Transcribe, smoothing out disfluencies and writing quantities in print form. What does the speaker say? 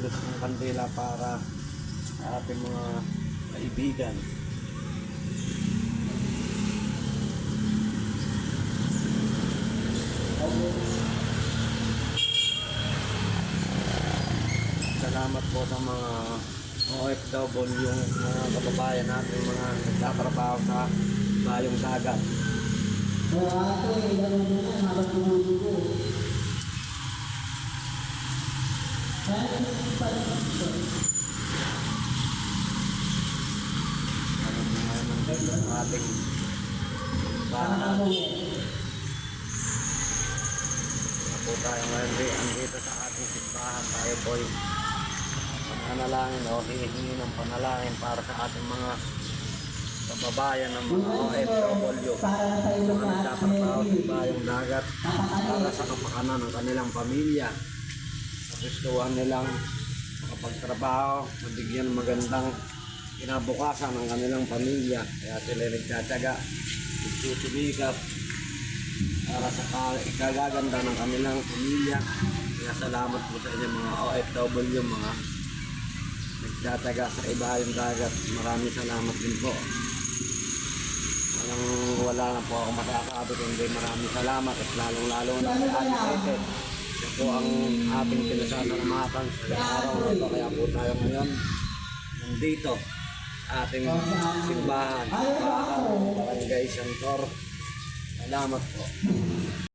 magpapaldos ng kandila para sa ating mga kaibigan. Salamat po sa mga OFW, yung mga kababayan natin, mga nagtatrabaho sa bayong dagat. Kaya ako gano'n muna, habang tumutubo. Kaya ang ating bahan. Po tayo ngayon andito sa ating simbahan. Tayo po ay panalangin o hihingi ng panalangin para sa ating mga kababayan ng mga OFW na nagtatrabaho sa bayong dagat para sa kapakanan ng kanilang pamilya. Gustuhan nilang makapagtrabaho, mabigyan ng magandang kinabukasan ng kanilang pamilya. Kaya sila nagtsatsaga, nagtutubigap para sa ikagaganda ng kanilang pamilya. Kaya salamat po sa inyo mga OFW, mga nagtsatsaga sa ibayong dagat. Maraming salamat din po. Wala na po ako masasabi kundi maraming salamat at lalong-lalo na kay Ate Tete. Siya po ang ating pinasasalamatan sa araw na ito. Kaya po tayo ngayon nandito ating simbahan, Barangay Santor. Salamat po.